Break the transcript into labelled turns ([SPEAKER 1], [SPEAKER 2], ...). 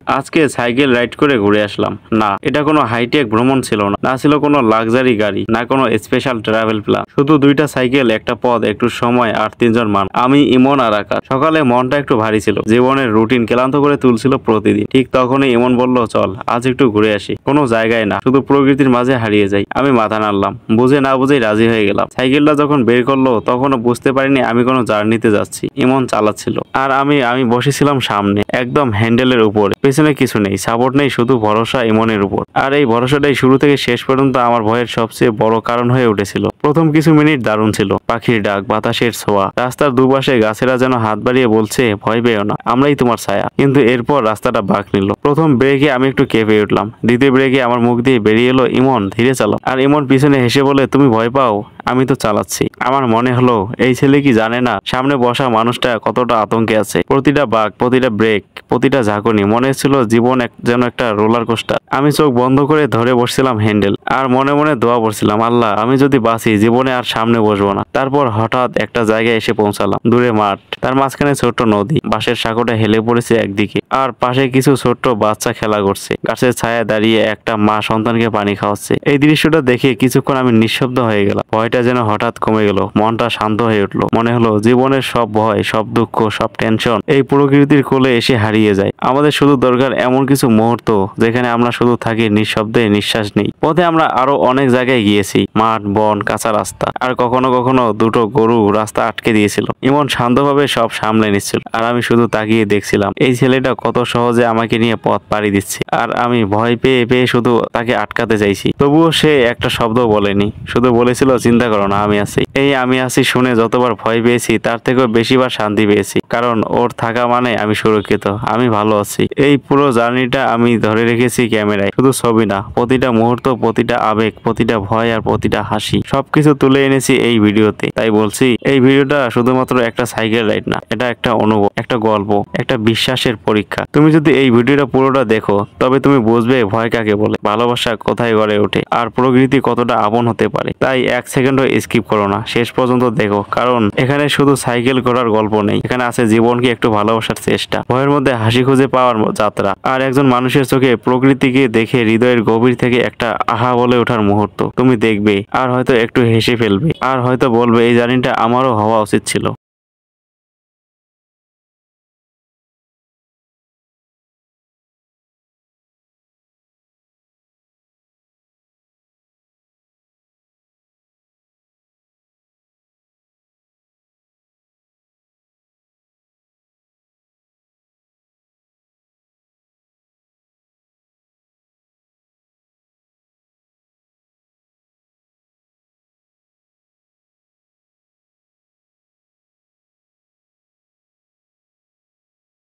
[SPEAKER 1] আজকে cycle ride করে ঘুরে আসলাম। না, এটা কোনো হাইটেক ভ্রমণ ছিল না, না ছিল কোনো লাক্সারি গাড়ি, না কোনো স্পেশাল ট্রাভেল প্ল্যান। শুধু দুইটা সাইকেল, একটা পথ, একটু সময় আর তিনজন মানুষ। আমি, ইমন আর আকাশ। সকালে মনটা একটু ভারী ছিল, জীবনের রুটিন ক্লান্ত করে তুলছিল প্রতিদিন। ঠিক তখনই ইমন বলল, চল আজ একটু ঘুরে আসি, কোনো জায়গায় না, শুধু প্রকৃতির মাঝে হারিয়ে যাই। আমি মাথা নাড়লাম, বুঝে না বুঝেই রাজি হয়ে গেলাম। সাইকেলটা যখন বের করলো তখনও বুঝতে পারিনি আমি কোনো জার্নিতে যাচ্ছি। ইমন চালাচ্ছিল আর আমি বসেছিলাম সামনে, একদম হ্যান্ডেলের উপরে। পেছনে কিছু নেই, সাপোর্ট নেই, শুধু ভরসা ইমনের উপর। আর এই ভরসাটাই শুরু থেকে শেষ পর্যন্ত আমার ভয়ের সবচেয়ে বড় কারণ হয়ে উঠেছিল। প্রথম কিছু মিনিট দারুণ ছিল, পাখির ডাক, বাতাসের ছোঁয়া, রাস্তার দুপাশে গাছেরা যেন হাত বাড়িয়ে বলছে, ভয় পেও না, আমরাই তোমার ছায়া। কিন্তু এরপর রাস্তাটা বাঁক নিল। প্রথম ব্রেকে আমি একটু কেঁপে উঠলাম, দ্বিতীয় ব্রেকে আমার মুখ দিয়ে বেরিয়ে এলো, ইমন ধীরে চালাও। আর ইমন পিছনে হেসে বলে, তুমি ভয় পাও, আমি তো চালাচ্ছি। আমার মনে হলো, এই ছেলে কি জানে না সামনে বসা মানুষটা কতটা আতঙ্কে আছে। প্রতিটা বাঁক, প্রতিটা ব্রেক, প্রতিটা ঝাঁকুনি মনে ছিল জীবন যেন একটা রোলার কোস্টার। আমি চোখ বন্ধ করে ধরে বসছিলাম হ্যান্ডেল, আর মনে মনে দোয়া পড়ছিলাম, আল্লাহ আমি যদি বাঁচি জীবনে আর সামনে বসবো না। তারপর হঠাৎ একটা জায়গায় এসে পৌঁছালাম, দূরে মাঠ, তার মাঝখানে ছোট্ট নদী, বাঁশের সাঁকোটা হেলে পড়েছে একদিকে, আর পাশে কিছু ছোট্ট বাচ্চা খেলা করছে। গাছের ছায়ায় দাঁড়িয়ে একটা মা সন্তানকে পানি খাওয়াচ্ছে। এই দৃশ্যটা দেখে কিছুক্ষণ আমি নিঃশব্দ হয়ে গেলাম। ভয়টা যেন হঠাৎ কমে গেল, মনটা শান্ত হয়ে উঠলো। মনে হলো জীবনের সব ভয়, সব দুঃখ, সব টেনশন এই প্রকৃতির কোলে এসে হারিয়ে যায়। আমাদের শুধু দরকার এমন কিছু মুহূর্ত যেখানে আমরা শুধু থাকি, নিঃশব্দে, নিঃশ্বাস নেই। পথে আমরা আরো অনেক জায়গায় গিয়েছি, মাঠ, বন, কাঁচা রাস্তা, আর কখনো কখনো দুটো গরু রাস্তা আটকে দিয়েছিল। ইমন শান্তভাবে সব সামলে নিচ্ছিল, আর আমি শুধু তাকিয়ে দেখছিলাম এই ছেলেটা কত সহজে আমাকে নিয়ে পথ পাড়ি দিচ্ছে। আর আমি ভয় পেয়ে পেয়ে শুধু তাকে আটকাতে চাইছি। তবুও সে একটা শব্দ বলেনি, শুধু বলেছিল, চিন্তা করো না, আমি আছি। এই আমি আছি শুনে যতবার ভয় পেয়েছি তার থেকেও বেশিবার শান্তি পেয়েছি, কারণ ওর থাকা মানে আমি সুরক্ষিত, আমি ভালো আছি। এই পুরো জার্নিটা আমি ধরে রেখেছি ক্যামেরায়, শুধু ছবি না, প্রতিটা মুহূর্ত, প্রতিটা আবেগ, প্রতিটা ভয় আর প্রতিটা হাসি, সবকিছু তুলে এনেছি এই ভিডিওতে। তাই বলছি, এই ভিডিওটা শুধুমাত্র একটা সাইকেল রাইড না, এটা একটা অনুভব, একটা গল্প, একটা বিশ্বাসের পরীক্ষা। তুমি যদি এই ভিডিওটা পুরোটা দেখো তবে তুমি বুঝবে ভয় কাকে বলে, ভালোবাসা কোথায় গড়ে ওঠে, আর প্রকৃতি কতটা আপন হতে পারে। তাই এক সেকেন্ডও স্কিপ করো না, শেষ পর্যন্ত দেখো, কারণ এখানে শুধু সাইকেল করার গল্প নেই, এখানে আছে জীবনকে একটু ভালোবাসার চেষ্টা, ভয়ের মধ্যে হাসি খুঁজে পাওয়ার যাত্রা, আর একজন মানুষের চোখে প্রকৃতিকে দেখে হৃদয়ের গভীর থেকে একটা আহা বলে ওঠার মুহূর্ত। তুমি দেখবে আর হয়তো একটু হেসে ফেলবে, আর হয়তো বলবে, এই জার্নিটা আমারও হওয়া উচিত ছিল।